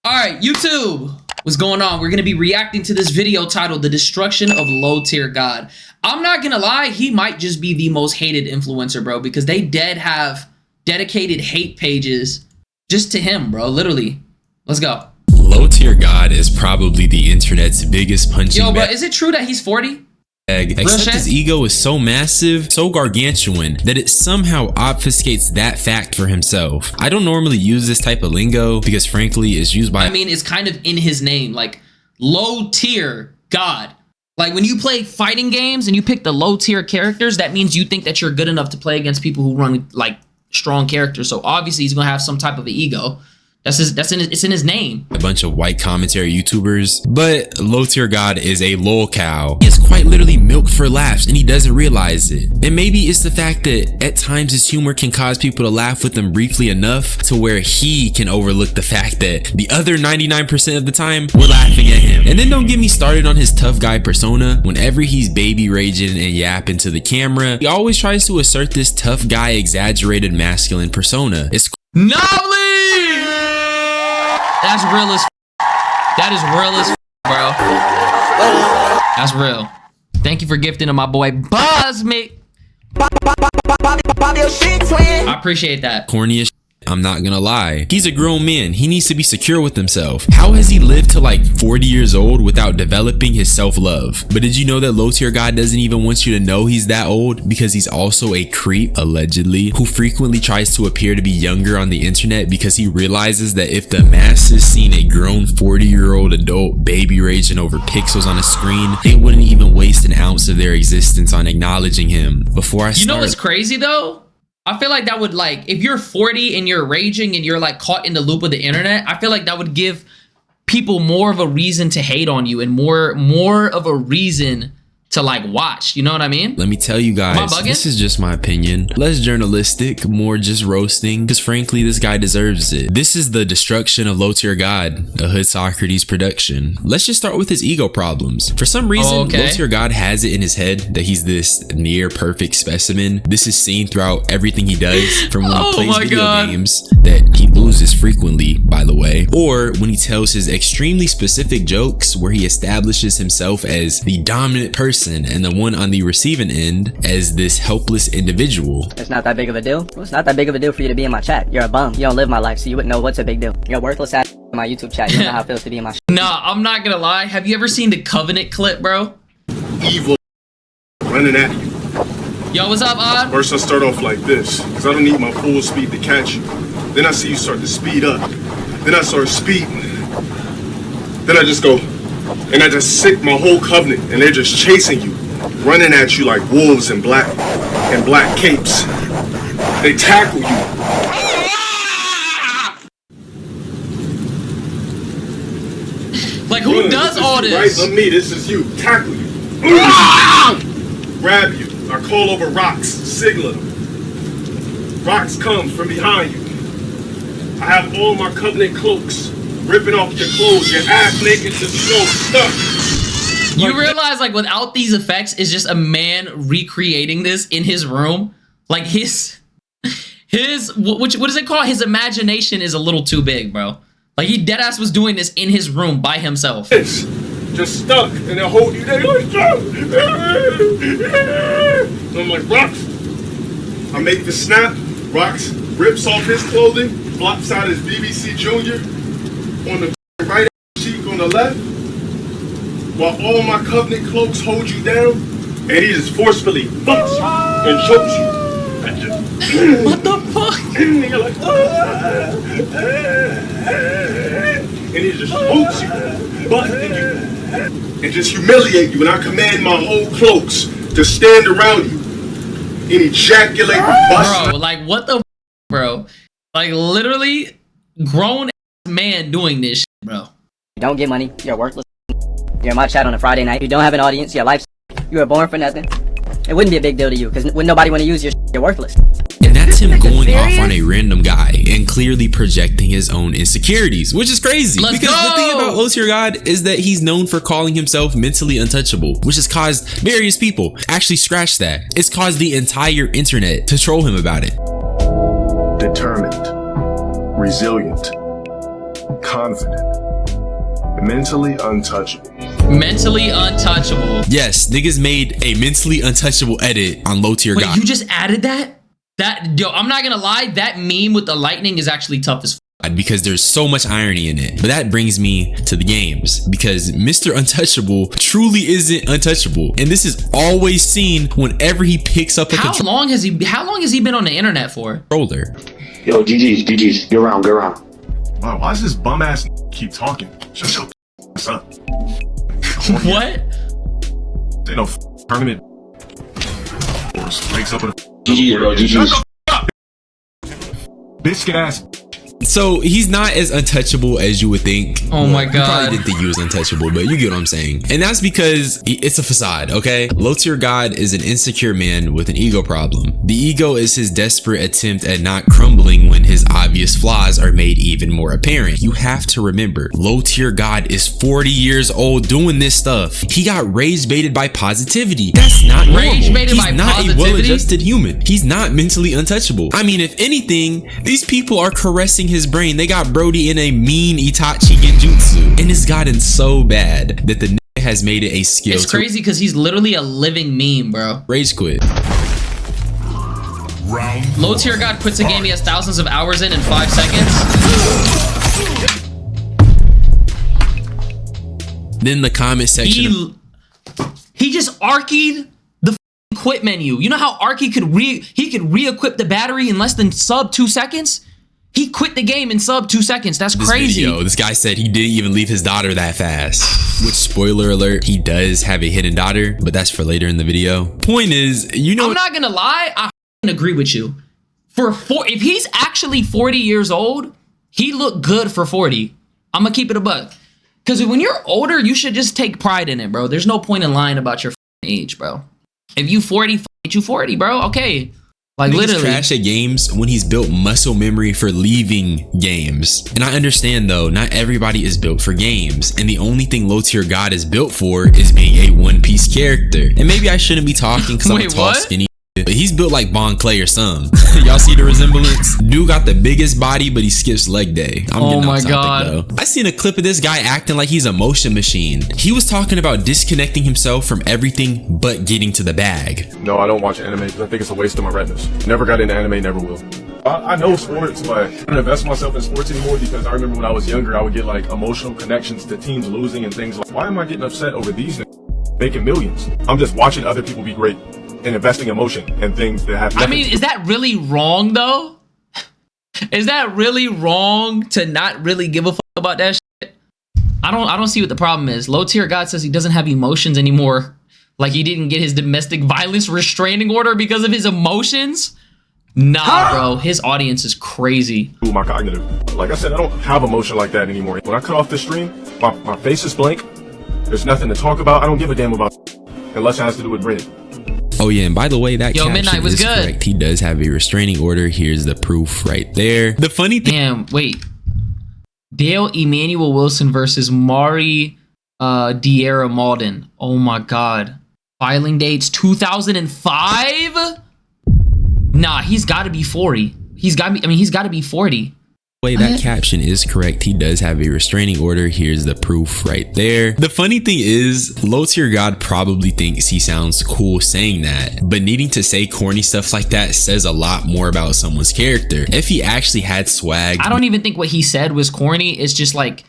Alright, YouTube, what's going on? We're going to be reacting to this video titled The Destruction of LowTierGod. I'm not going to lie, he might just be the most hated influencer, bro, because they have dedicated hate pages just to him, bro, literally. Let's go. LowTierGod is probably the internet's biggest punching bag. Yo, bro, is it true that he's 40? Except his ego is so massive, so gargantuan, that it somehow obfuscates that fact for himself. I don't normally use this type of lingo because frankly it's used by— I mean, it's kind of in his name, like low tier God. Like when you play fighting games and you pick the low tier characters, that means you think that you're good enough to play against people who run like strong characters. So obviously he's gonna have some type of an ego. It's in his name. A bunch of white commentary YouTubers, but LowTierGod is a lol cow. He is quite literally milked for laughs and he doesn't realize it. And maybe it's the fact that at times his humor can cause people to laugh with him briefly enough to where he can overlook the fact that the other 99% of the time we're laughing at him. And then don't get me started on his tough guy persona. Whenever he's baby raging and yapping to the camera, he always tries to assert this tough guy exaggerated masculine persona. It's That's real as that is real as bro. That's real. Thank you for gifting to my boy Buzzme. I appreciate that. Corny as shit, I'm not gonna lie. He's a grown man. He needs to be secure with himself. How has he lived to like 40 years old without developing his self-love? But did you know that LowTierGod doesn't even want you to know he's that old? Because he's also a creep, allegedly, who frequently tries to appear to be younger on the internet because he realizes that if the masses seen a grown 40-year-old adult baby raging over pixels on a screen, they wouldn't even waste an ounce of their existence on acknowledging him. Before I start— You know what's crazy though? I feel like that would, like, if you're 40 and you're raging and you're like caught in the loop of the internet, I feel like that would give people more of a reason to hate on you and more of a reason to like watch, you know what I mean? Let me tell you guys, this is just my opinion. Less journalistic, more just roasting, because frankly this guy deserves it. This is The Destruction of LowTierGod, a Hood Socrates production. Let's just start with his ego problems. For some reason, LowTierGod has it in his head that he's this near perfect specimen. This is seen throughout everything he does, from when he plays video games that he loses frequently, by the way, or when he tells his extremely specific jokes where he establishes himself as the dominant person and the one on the receiving end as this helpless individual. It's not that big of a deal. Well, it's not that big of a deal for you to be in my chat. You're a bum. You don't live my life, so you wouldn't know what's a big deal. You're a worthless ass in my YouTube chat. You don't know how it feels to be in my Nah, I'm not gonna lie. Have you ever seen the Covenant clip, bro? Evil running at you. Yo, what's up, Odd? First I start off like this, because I don't need my full speed to catch you. Then I see you start to speed up. Then I start speeding. Then I just go, and I just sick my whole covenant, and they're just chasing you, running at you like wolves in black capes. They tackle you. Like, who does all this? Right on me, this is you. Tackle you. Grab you. I call over rocks, signal them. Rocks come from behind you. I have all my covenant cloaks, ripping off your clothes, your ass naked to snow, stuck. You realize, like, without these effects, it's just a man recreating this in his room. Like, what is it called? His imagination is a little too big, bro. Like, he deadass was doing this in his room by himself. It's just stuck, and they'll hold you there. You're like, so I'm like, Rocks. I make the snap. Rocks rips off his clothing, flops out his BBC Junior on the right cheek on the left, while all my covenant cloaks hold you down, and he just forcefully fucks you and chokes you. What the fuck? And you're like, and he just chokes you, busting you, and just humiliate you. And I command my whole cloaks to stand around you and ejaculate, bro. Like, what the, bro? Like, literally, grown man doing this shit, bro. You don't get money. You're worthless. You're in my chat on a Friday night. You don't have an audience. Your life's. You were born for nothing. It wouldn't be a big deal to you because wouldn't nobody want to use your shit. You're worthless. And that's him going off on a random guy and clearly projecting his own insecurities, which is crazy. Because the thing about LowTierGod is that he's known for calling himself mentally untouchable, which has caused various people, actually scratch that, it's caused the entire internet to troll him about it. Determined, resilient, confident, mentally untouchable. Mentally untouchable. Yes, niggas made a mentally untouchable edit on Low Tier Wait, God. you just added that? Yo, I'm not gonna lie, that meme with the lightning is actually tough as because there's so much irony in it. But that brings me to the games, because Mr. Untouchable truly isn't untouchable, and this is always seen whenever he picks up a How long has he been on the internet for? controller. Yo, GG's, get around. Wow, why does this bum ass keep talking? Shut your ass up. What? Ain't no tournament. Wakes up with a GG's, bro, GG's. biscuit ass. So he's not as untouchable as you would think. Oh my You God. probably didn't think he was untouchable, but you get what I'm saying. And that's because it's a facade, okay? Low Tier God is an insecure man with an ego problem. The ego is his desperate attempt at not crumbling when his obvious flaws are made even more apparent. You have to remember, Low Tier God is 40 years old doing this stuff. He got rage baited by positivity. That's not Rage normal. baited He's by not positivity? a well-adjusted human. He's not mentally untouchable. I mean, if anything, these people are caressing his brain. They got Brody in a mean Itachi genjutsu, and it's gotten so bad that the nigga has made it a skill. It's crazy because he's literally a living meme, bro. Rage quit. Low Tier God quits a game he has thousands of hours in 5 seconds. Then the comment section. He just arced the quit menu. You know how Arky could re-equip the battery in less than sub 2 seconds? He quit the game in sub 2 seconds. That's crazy. This guy said he didn't even leave his daughter that fast. Which, spoiler alert, he does have a hidden daughter, but that's for later in the video. Point is, you know, I'm not gonna lie, I agree with you. If he's actually 40 years old, he looked good for 40. I'm gonna keep it a buck. Because when you're older, you should just take pride in it, bro. There's no point in lying about your age, bro. If you 40, you 40, bro. Okay. Like, literally. trash at games when he's built muscle memory for leaving games. And I understand though, not everybody is built for games, and the only thing Low Tier God is built for is being a one-piece character. And maybe I shouldn't be talking because I'm a Wait, tall, what? skinny, but he's built like Bon Clay or something. Y'all see the resemblance? Dude got the biggest body, but he skips leg day. I'm getting off topic, though. I seen a clip of this guy acting like he's a motion machine. He was talking about disconnecting himself from everything but getting to the bag. No, I don't watch anime because I think it's a waste of my retinas. Never got into anime, never will. I know sports, but I don't invest myself in sports anymore because I remember when I was younger, I would get like emotional connections to teams losing and things like, why am I getting upset over these making millions? I'm just watching other people be great and investing emotion and things that have nothing. I mean, is that really wrong though? Is that really wrong to not really give a fuck about that shit? I don't see what the problem is. Low Tier God says he doesn't have emotions anymore. Like he didn't get his domestic violence restraining order because of his emotions. Nah, bro, his audience is crazy. Ooh, my cognitive. Like I said, I don't have emotion like that anymore. When I cut off the stream, my face is blank. There's nothing to talk about. I don't give a damn about unless it has to do with bread. Oh yeah, and by the way, that caption Midnight was is good. correct. He does have a restraining order. Here's the proof right there. The funny thing. Damn, wait. Dale Emmanuel Wilson versus Mari Diarra Malden. Oh my God. Filing dates 2005? Nah, he's got to be 40. He's got to be 40. Way that caption is correct. He does have a restraining order. Here's the proof right there. The funny thing is, Low Tier God probably thinks he sounds cool saying that, but needing to say corny stuff like that says a lot more about someone's character. If he actually had swag, I don't even think what he said was corny. It's just like,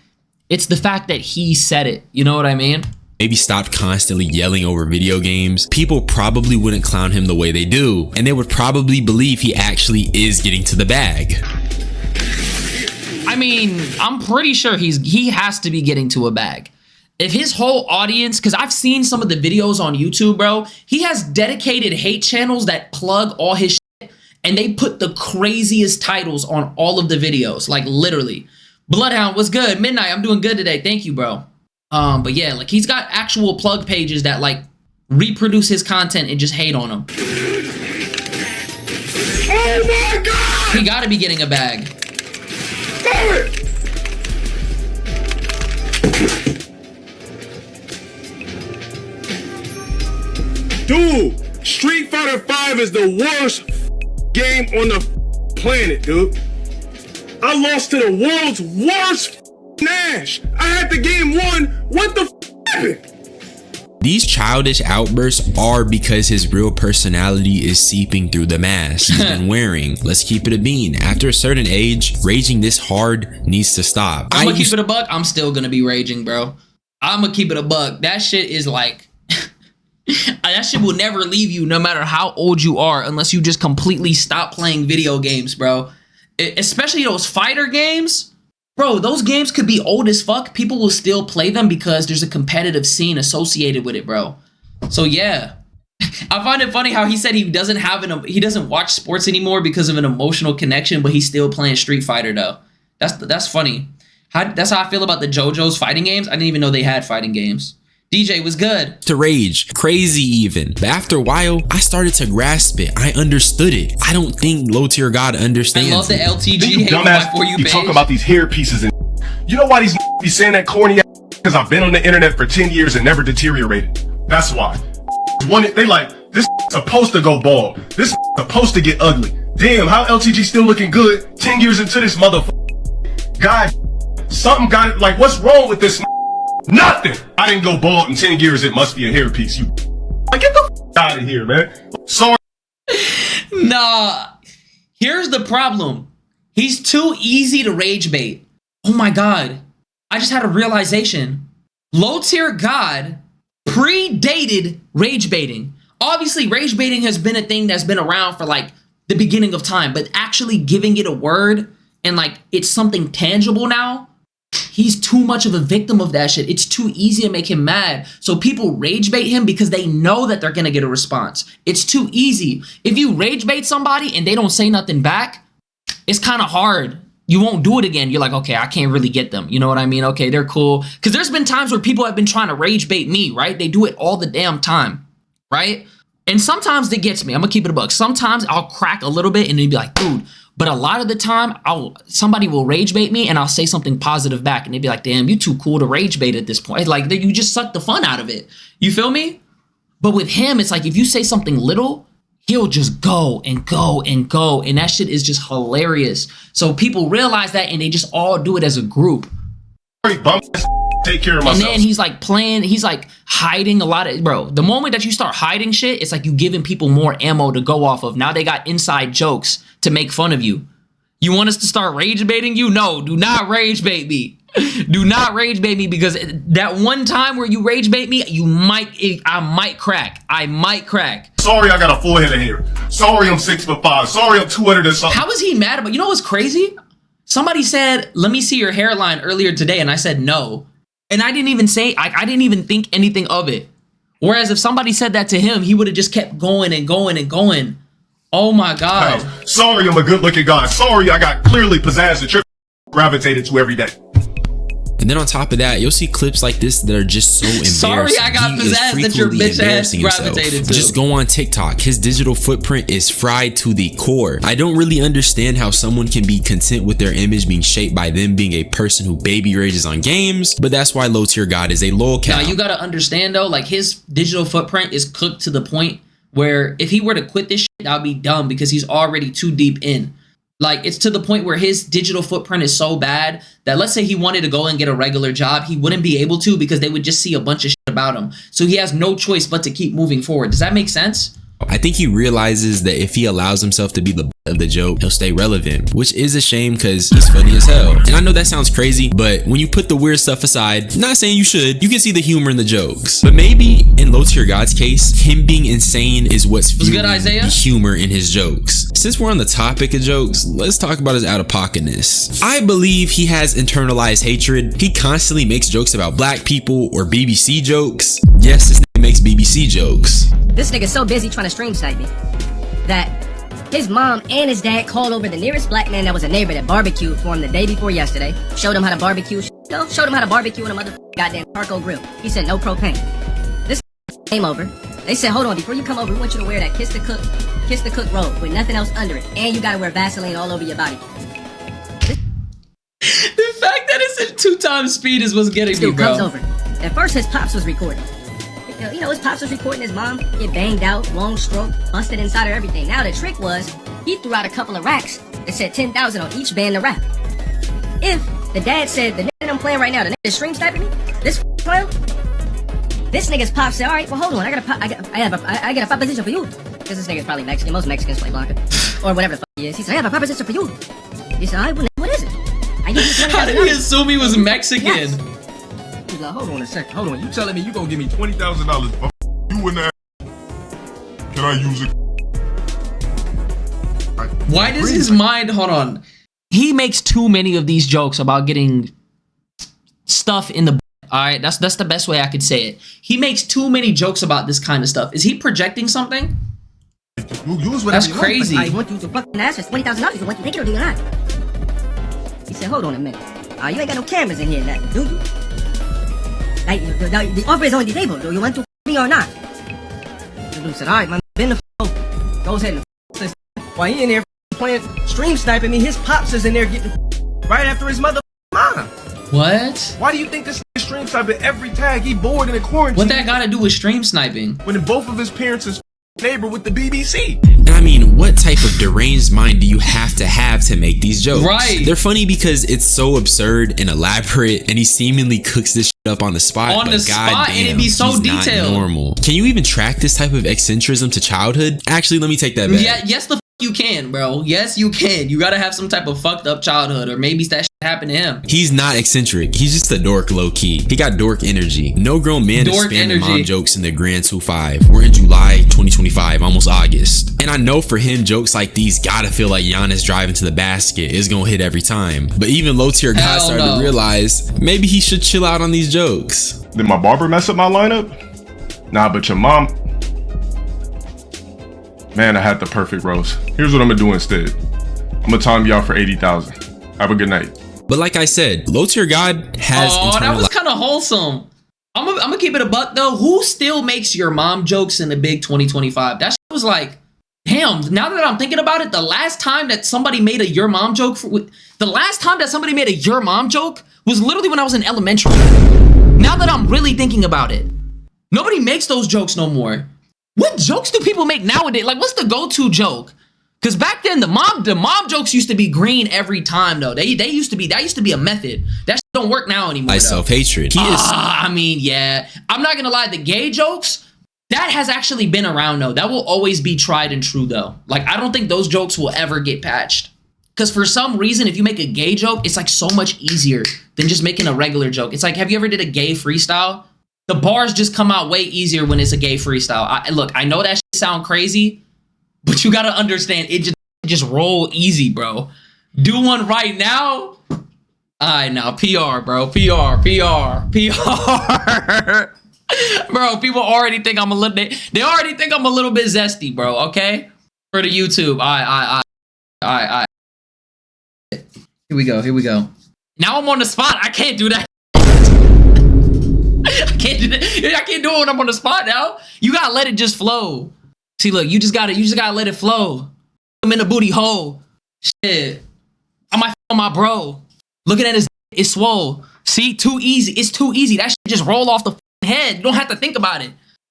it's the fact that he said it. You know what I mean? maybe stopped constantly yelling over video games, people probably wouldn't clown him the way they do, and they would probably believe he actually is getting to the bag. I mean, I'm pretty sure he has to be getting to a bag. If his whole audience, because I've seen some of the videos on YouTube, bro, he has dedicated hate channels that plug all his shit, and they put the craziest titles on all of the videos, like literally. Bloodhound, what's good? Midnight, I'm doing good today. Thank you, bro. But yeah, like he's got actual plug pages that like reproduce his content and just hate on him. Oh my God! He gotta be getting a bag. Dude, Street Fighter 5 is the worst game on the planet, dude. I lost to the world's worst Nash. I had the game won. What the happened? These childish outbursts are because his real personality is seeping through the mask he's been wearing. Let's keep it a bean. After a certain age, raging this hard needs to stop. I'm gonna keep it a buck. I'm still gonna be raging, bro. I'm gonna keep it a buck. That shit is like, that shit will never leave you no matter how old you are unless you just completely stop playing video games, bro. Especially those fighter games. Bro, those games could be old as fuck. People will still play them because there's a competitive scene associated with it, bro. So yeah, I find it funny how he said he doesn't watch sports anymore because of an emotional connection, but he's still playing Street Fighter though. That's funny. That's how I feel about the JoJo's fighting games. I didn't even know they had fighting games. DJ was good. To rage, crazy even. But after a while, I started to grasp it. I understood it. I don't think LowTierGod understands. I love the LTG You dumbass, you talk about these hair pieces and you know why these be saying that corny ass? Because I've been on the internet for 10 years and never deteriorated. That's why. They like, this supposed to go bald. This supposed to get ugly. Damn, how LTG still looking good 10 years into this motherfucker? God, something got it. Like, what's wrong with this? Nothing. I didn't go bald in 10 years. It must be a hairpiece. You like, get the out of here, man. Sorry. Nah. Here's the problem. He's too easy to rage bait. Oh my God. I just had a realization. LowTierGod predated rage baiting. Obviously, rage baiting has been a thing that's been around for like the beginning of time, but actually giving it a word and like it's something tangible now. He's too much of a victim of that shit. It's too easy to make him mad. So people rage bait him because they know that they're going to get a response. It's too easy. If you rage bait somebody and they don't say nothing back, it's kind of hard. You won't do it again. You're like, okay, I can't really get them. You know what I mean? Okay, they're cool. Because there's been times where people have been trying to rage bait me, right? They do it all the damn time, right? And sometimes it gets me. I'm going to keep it a buck. Sometimes I'll crack a little bit and they'd be like, dude. But a lot of the time, somebody will rage bait me and I'll say something positive back. And they'd be like, damn, you too cool to rage bait at this point. Like, you just suck the fun out of it. You feel me? But with him, it's like if you say something little, he'll just go and go and go. And that shit is just hilarious. So people realize that and they just all do it as a group. Take care of myself. And then he's like playing, he's like hiding a lot of, bro, the moment that you start hiding shit, it's like you giving people more ammo to go off of. Now they got inside jokes to make fun of you. You want us to start rage baiting you? No, do not rage bait me. Do not rage bait me because that one time where you rage bait me, I might crack. I might crack. Sorry, I got a full head of hair. Sorry, I'm 6'5". Sorry, I'm 200 and something. How is he mad about, you know what's crazy? Somebody said, let me see your hairline earlier today. And I said, no. And I didn't even say, I didn't even think anything of it. Whereas if somebody said that to him, he would have just kept going and going and going. Oh my God. Sorry, I'm a good looking guy. Sorry, I got clearly pizzazz and gravitated to every day. And then on top of that, you'll see clips like this that are just so embarrassing. Sorry, I got pizzazz that your bitch ass gravitated to. Just go on TikTok. His digital footprint is fried to the core. I don't really understand how someone can be content with their image being shaped by them being a person who baby rages on games, but that's why LowTierGod is a lolcow. Now you gotta understand though, like his digital footprint is cooked to the point where if he were to quit this shit, that would be dumb because he's already too deep in. Like, it's to the point where his digital footprint is so bad that let's say he wanted to go and get a regular job, he wouldn't be able to because they would just see a bunch of shit about him. So he has no choice but to keep moving forward. Does that make sense? I think he realizes that if he allows himself to be the butt of the joke, he'll stay relevant, which is a shame because he's funny as hell. And I know that sounds crazy, but when you put the weird stuff aside, not saying you should, you can see the humor in the jokes. But maybe in LowTierGod's case, him being insane is what's fueling the humor in his jokes. Since we're on the topic of jokes, let's talk about his out-of-pocketness. I believe he has internalized hatred. He constantly makes jokes about black people or BBC jokes. Yes, this nigga makes BBC jokes. This nigga's so busy trying to stream snipe me that his mom and his dad called over the nearest black man that was a neighbor that barbecued for him the day before yesterday, showed him how to barbecue, showed him how to barbecue on a motherfucking goddamn charcoal grill. He said no propane. This came over. They said, hold on, before you come over, we want you to wear that kiss the cook robe with nothing else under it, and you gotta wear Vaseline all over your body. The fact that it's at 2 times speed is what's getting me, bro. Comes over. At first, his pops was recording. You know, his pops was recording his mom get banged out, long stroke, busted inside her, everything. Now the trick was, he threw out a couple of racks that said 10,000 on each band to rap. If The dad said, the nigga I'm playing right now, the nigga that's stream sniping me, this clown, this nigga's pop said, all right, well, hold on, I got a proposition for you. Because this nigga's probably Mexican. Most Mexicans play Blanca. Or whatever the fuck he is. He said, I have a proposition for you. He said, all right, what is it? I give you $20,000. How did he assume he was Mexican? Yes. He's like, hold on a second. Hold on. You telling me you gonna give me $20,000? You and that. Can I use it? Why does his mind, hold on. He makes too many of these jokes about getting stuff in the, all right, that's the best way I could say it. He makes too many jokes about this kind of stuff. Is he projecting something? That's crazy. I want you to fucking ask us $20,000. You want to take it or do you not? He said, hold on a minute. You ain't got no cameras in here, do you? Like, the offer is on the table. Do you want to me or not? The dude said, all right, man, bend the f***. Goes ahead and f***. While he in there playing stream sniping me, his pops is in there getting right after his mother mom. What? Why do you think this nigga stream sniping every tag? He bored in the quarantine. What that got to do with stream sniping? When both of his parents is neighbor with the BBC. And I mean, what type of deranged mind do you have to make these jokes? Right. They're funny because it's so absurd and elaborate, and he seemingly cooks this shit up on the spot. On the spot, and it'd be so he's detailed. Not normal. Can you even track this type of eccentricism to childhood? Actually, let me take that back. Yeah, yes, the you can, bro. Yes, you can. You gotta have some type of fucked up childhood, or maybe that shit happened to him. He's not eccentric. He's just a dork, low key. He got dork energy. No grown man is spamming mom jokes in the Grand 2-5. We're in July 2025, almost August. And I know for him, jokes like these gotta feel like Giannis driving to the basket is gonna hit every time. But even LowTierGod started to realize maybe he should chill out on these jokes. Did my barber mess up my lineup? Nah, but your mom. Man, I had the perfect roast. Here's what I'm gonna do instead. I'm gonna time you out for 80,000. Have a good night. But like I said, LowTierGod has that was kind of wholesome. I'm gonna keep it a buck though. Who still makes your mom jokes in the big 2025? That shit was like, damn. Now that I'm thinking about it, the last time that somebody made a your mom joke was literally when I was in elementary. Now that I'm really thinking about it, nobody makes those jokes no more. What jokes do people make nowadays? Like, what's the go-to joke? Because back then, the mom jokes used to be green every time, though. That used to be a method. That shit don't work now anymore. By self-hatred. I mean, yeah. I'm not gonna lie. The gay jokes, that has actually been around, though. That will always be tried and true, though. Like, I don't think those jokes will ever get patched. Because for some reason, if you make a gay joke, it's like so much easier than just making a regular joke. It's like, have you ever did a gay freestyle? The bars just come out way easier when it's a gay freestyle. Look, I know that shit sound crazy, but you gotta understand it just roll easy, bro. Do one right now. Alright, now PR, bro. PR. Bro, people already think I'm a little bit. They already think I'm a little bit zesty, bro. Okay, for the YouTube. Alright. Here we go. Now I'm on the spot. I can't do that. I can't do it when I'm on the spot now. You gotta let it just flow. See, look, you just gotta let it flow. I'm in the booty hole. Shit. I might on my bro. Looking at his, it's swole. See, too easy. It's too easy. That shit just roll off the head. You don't have to think about it.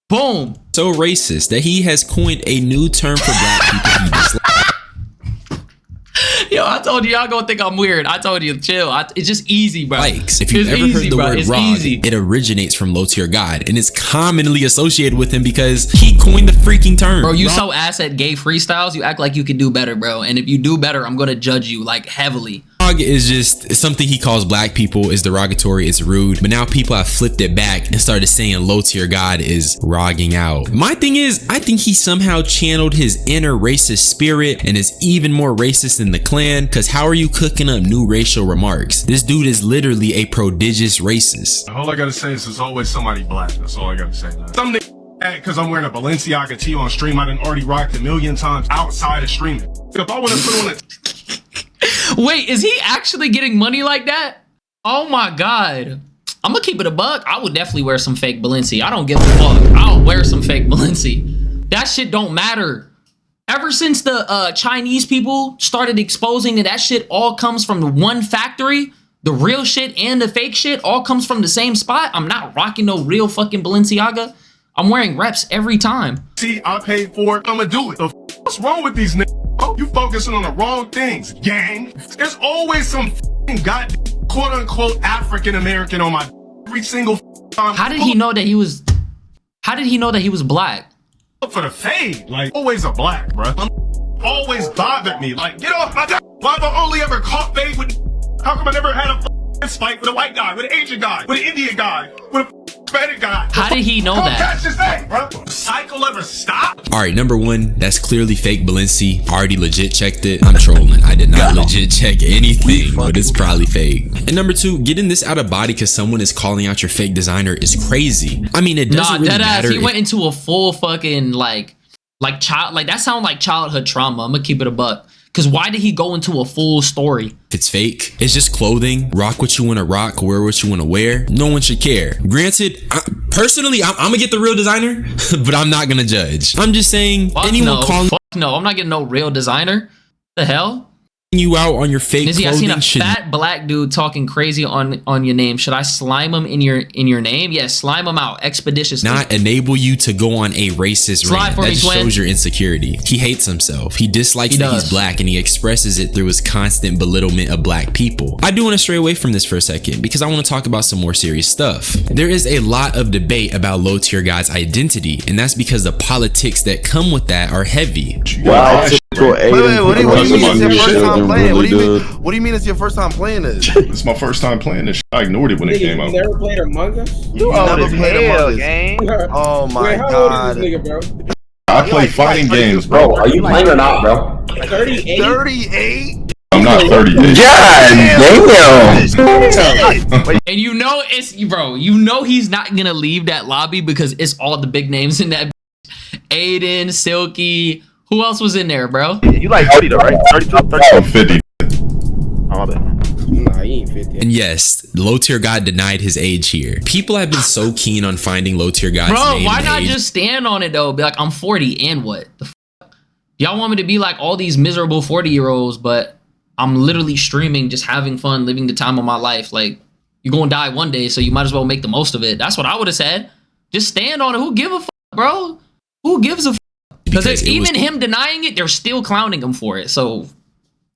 Boom. So racist that he has coined a new term for black people he dislikes. Yo, I told you, y'all gonna think I'm weird. I told you, chill. It's just easy, bro. If you've ever heard the word rog, it originates from LowTierGod and is commonly associated with him because he coined the freaking term. Bro, you so ass at gay freestyles, you act like you can do better, bro. And if you do better, I'm gonna judge you like heavily. Rog is just something he calls black people is derogatory, it's rude. But now people have flipped it back and started saying LowTierGod is rogging out. My thing is, I think he somehow channeled his inner racist spirit and is even more racist than the Klan, because how are you cooking up new racial remarks? This dude is literally a prodigious racist. All I gotta say is there's always somebody black. That's all I gotta say. Some because I'm wearing a Balenciaga tee on stream I done already rocked 1,000,000 times outside of streaming. If I would have put on it. Wait, is he actually getting money like that? Oh my god. I'm gonna keep it a buck. I would definitely wear some fake Balenci. I don't give a fuck. I'll wear some fake Balenci. That shit don't matter. Ever since the Chinese people started exposing that shit all comes from the one factory, the real shit and the fake shit all comes from the same spot, I'm not rocking no real fucking Balenciaga. I'm wearing reps every time. See, I paid for it. I'ma do it. What's wrong with these niggas? Oh, you focusing on the wrong things, gang. There's always some goddamn quote unquote African American on my every single time. How did he know that he was? How did he know that he was black? For the fade, like always a black, bro. Always bothered me. Like, get off my god. Why have I only ever caught fade with? How come I never had a fight with a white guy, with an Asian guy, with an Indian guy, with a Hispanic guy? How did he know that? Catch his name, bro. Cycle ever stop? All right, number one, that's clearly fake Balenci. Already legit checked it. I'm trolling. I did not legit check anything, but it's probably fake. And number two, getting this out of body because someone is calling out your fake designer is crazy. I mean, it doesn't really matter. He went into a full fucking like child, like that sound like childhood trauma. I'm gonna keep it a buck. Cause why did he go into a full story? If it's fake, it's just clothing. Rock what you want to rock, wear what you want to wear. No one should care. Granted, personally, I'm gonna get the real designer, but I'm not gonna judge. I'm just saying, anyone calling no, I'm not getting no real designer. The hell? You out on your fake Nizzy, clothing. I seen a fat black dude talking crazy on your name. Should I slime him in your name? Yes, slime him out expeditiously. Not enable you to go on a racist rant. That just shows your insecurity. He hates himself. He dislikes that he's black, and he expresses it through his constant belittlement of black people. I do want to stray away from this for a second because I want to talk about some more serious stuff. There is a lot of debate about LowTierGod's identity, and that's because the politics that come with that are heavy. Wow. Wait, what do you mean it's your first time playing? What do you mean it's your first time playing this? It's my first time playing this. I ignored it when it came out. You never played Among Us? You never played Among Us? Oh my god. I play fighting games, bro. Are you playing or not, bro? 38? 38? I'm not 38. Damn! And you know it's bro. You know he's not gonna leave that lobby because it's all the big names in that. Aiden, Silky. Who else was in there, bro? You like 30 though, right? 32, 30. I'm 50. Oh, nah, he ain't 50. And yes, LowTierGod denied his age here. People have been so keen on finding LowTierGod's bro, name. Why not just stand on it though? Be like, I'm 40 and what? The fuck? Y'all want me to be like all these miserable 40-year-olds, but I'm literally streaming, just having fun, living the time of my life. Like, you're gonna die one day, so you might as well make the most of it. That's what I would have said. Just stand on it. Who give a fuck, bro? Who gives a fuck? Because even him denying it, they're still clowning him for it. So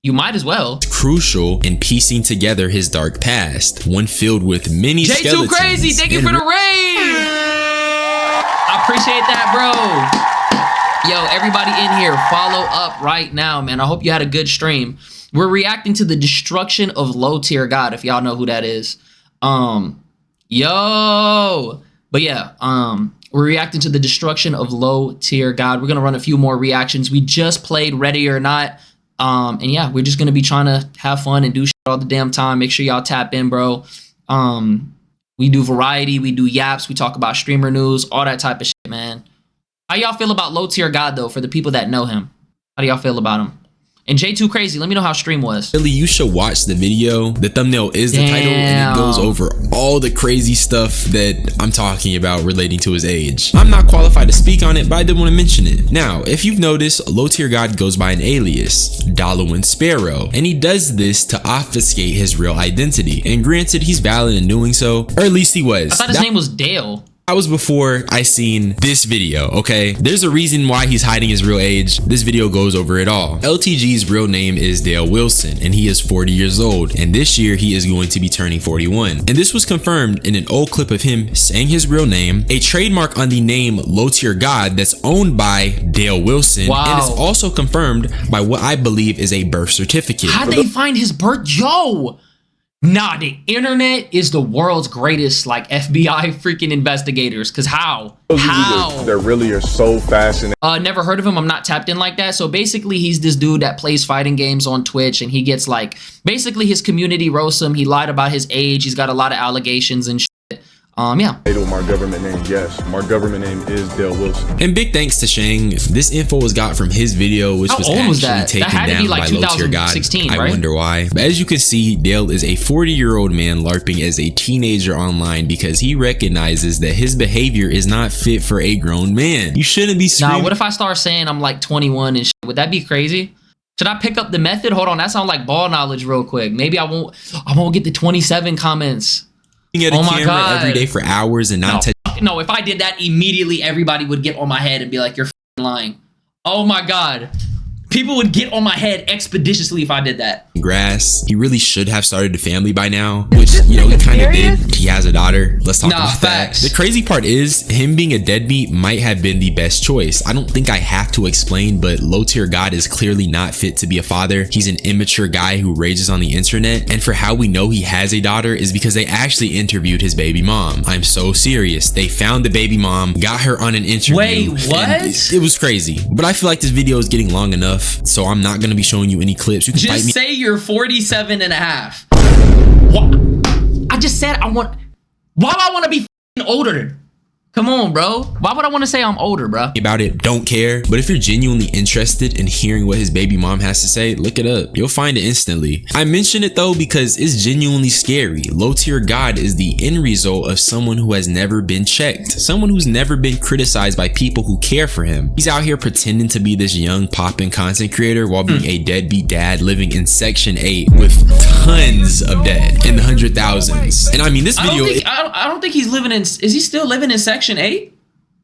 you might as well. Crucial in piecing together his dark past, one filled with many skeletons. J2 Crazy, thank you for the raid. I appreciate that, bro. Yo, everybody in here, follow up right now, man. I hope you had a good stream. We're reacting to the Destruction of LowTierGod, if y'all know who that is. Yo. But yeah, we're reacting to the Destruction of LowTierGod. We're gonna run a few more reactions. We just played Ready or Not. And yeah, we're just gonna be trying to have fun and do shit all the damn time. Make sure y'all tap in, bro. We do variety, we do yaps, we talk about streamer news, all that type of shit, man. How y'all feel about LowTierGod though, for the people that know him? How do y'all feel about him? And J2 Crazy, let me know how stream was. Really, you should watch the video. The thumbnail is the title, and it goes over all the crazy stuff that I'm talking about relating to his age. I'm not qualified to speak on it, but I did want to mention it. Now, if you've noticed, LowTierGod goes by an alias, Dollar Sparrow, and he does this to obfuscate his real identity. And granted, he's valid in doing so, or at least he was. I thought his name was Dale. That was before I seen this video, okay? There's a reason why he's hiding his real age. This video goes over it all. LTG's real name is Dale Wilson, and he is 40 years old, and this year he is going to be turning 41. And this was confirmed in an old clip of him saying his real name, a trademark on the name LowTierGod that's owned by Dale Wilson, and it's also confirmed by what I believe is a birth certificate. How'd they find his birth? Yo! Nah, the internet is the world's greatest, like, FBI freaking investigators. Cause how? They really are so fascinating. Never heard of him. I'm not tapped in like that. So basically, he's this dude that plays fighting games on Twitch, and he gets like, basically his community roasts him. He lied about his age. He's got a lot of allegations and shit. Yeah. My government name, yes. My government name is Dale Wilson. And big thanks to Shang. This info was got from his video, which was actually taken down by LowTierGod. I wonder why. But as you can see, Dale is a 40-year-old man LARPing as a teenager online because he recognizes that his behavior is not fit for a grown man. You shouldn't be screaming. Nah, what if I start saying I'm like 21 and shit? Would that be crazy? Should I pick up the method? Hold on, that sounds like ball knowledge real quick. Maybe I won't get the 27 comments. At a camera every day for hours and not no, if I did that immediately, everybody would get on my head and be like, you're lying. Oh my god. People would get on my head expeditiously if I did that. Grass. He really should have started a family by now, which, you know, he kind of did. He has a daughter. Let's talk about facts. that. The crazy part is him being a deadbeat might have been the best choice. I don't think I have to explain, but LowTierGod is clearly not fit to be a father. He's an immature guy who rages on the internet. And for how we know he has a daughter is because they actually interviewed his baby mom. I'm so serious. They found the baby mom, got her on an interview. Wait, what? It was crazy. But I feel like this video is getting long enough, so I'm not going to be showing you any clips. You can just fight me. say you're 47 and a half. What? I just said I want. Why do I want to be older? Come on, bro. Why would I want to say I'm older, bro? About it, don't care. But if you're genuinely interested in hearing what his baby mom has to say, look it up. You'll find it instantly. I mention it though because it's genuinely scary. LowTierGod is the end result of someone who has never been checked, someone who's never been criticized by people who care for him. He's out here pretending to be this young poppin' content creator while being a deadbeat dad living in Section 8 with tons of debt in the 100,000s. And I mean, this video, I don't think he's living in. Is he still living in Section 8?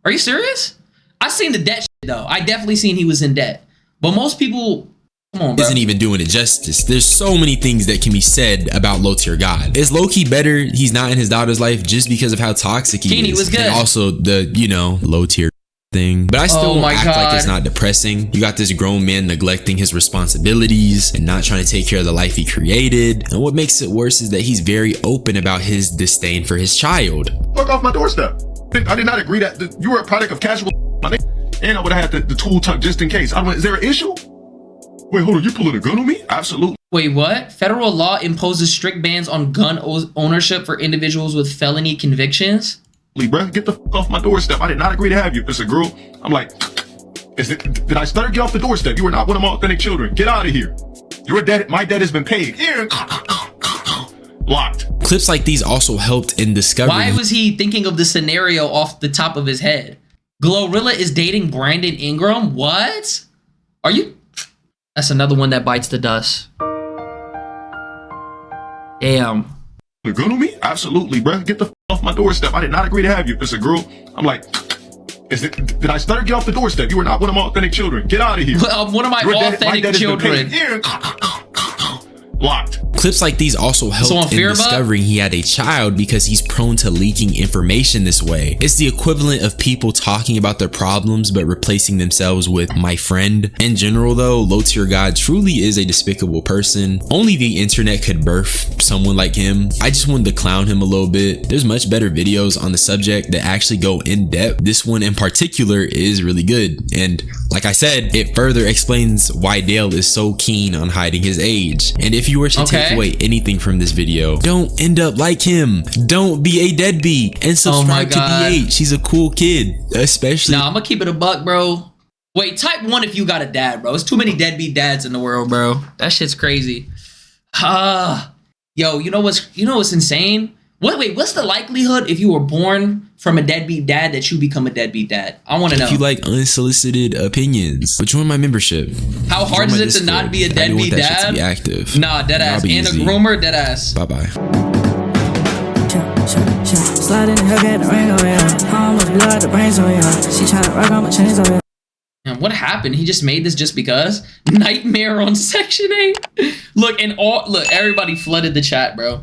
Are you serious? I seen the debt shit though. I definitely seen he was in debt. But most people, come on, bro. Isn't even doing it justice. There's so many things that can be said about LowTierGod. It's low-key better he's not in his daughter's life just because of how toxic he is. Was good. And also the, you know, low-tier thing. But I still won't act like it's not depressing. You got this grown man neglecting his responsibilities and not trying to take care of the life he created. And what makes it worse is that he's very open about his disdain for his child. Fuck off my doorstep. I did not agree that you were a product of casual, my nigga. And I would have had the tool tucked just in case. I went, is there an issue? Wait, hold on, you pulling a gun on me? Absolutely. Wait, what? Federal law imposes strict bans on gun ownership for individuals with felony convictions? Bruh, get the fuck off my doorstep. I did not agree to have you. If it's a girl, I'm like, did I stutter? Get off the doorstep. You are not one of my authentic children. Get out of here. Your debt, my debt has been paid. Here. Locked. Clips like these also helped in discovering. Why was he thinking of the scenario off the top of his head? Glorilla is dating Brandon Ingram? What? Are you? That's another one that bites the dust. Damn. The gun on me? Absolutely, bruh. Get the fuck off my doorstep. I did not agree to have you. If it's a girl, I'm like, did I stutter? Get off the doorstep. You are not one of my authentic children. Get out of here. Well, one of my authentic children. Locked. Clips like these also helped in discovering he had a child because he's prone to leaking information this way. It's the equivalent of people talking about their problems but replacing themselves with my friend. In general though, LowTierGod truly is a despicable person. Only the internet could birth someone like him. I just wanted to clown him a little bit. There's much better videos on the subject that actually go in depth. This one in particular is really good. And like I said, it further explains why Dale is so keen on hiding his age. And if you were to take away anything from this video, don't end up like him. Don't be a deadbeat and subscribe to DH. He's a cool kid, especially. Nah, I'm gonna keep it a buck, bro. Wait, type 1 if you got a dad, bro. There's too many deadbeat dads in the world, bro. That shit's crazy. Yo, you know what's insane? Wait, what's the likelihood if you were born from a deadbeat dad that you become a deadbeat dad? I want to know. If you like unsolicited opinions, but join my membership. How hard is it to not be a deadbeat dad? To be active. Nah, dead ass. And a groomer, dead ass. Bye bye. Sliding in her bed, the ring on ya. Almost blew out the brains on ya. She tryna rock on my chains on ya. And what happened? He just made this just because? Nightmare on Section 8. Look, everybody flooded the chat, bro.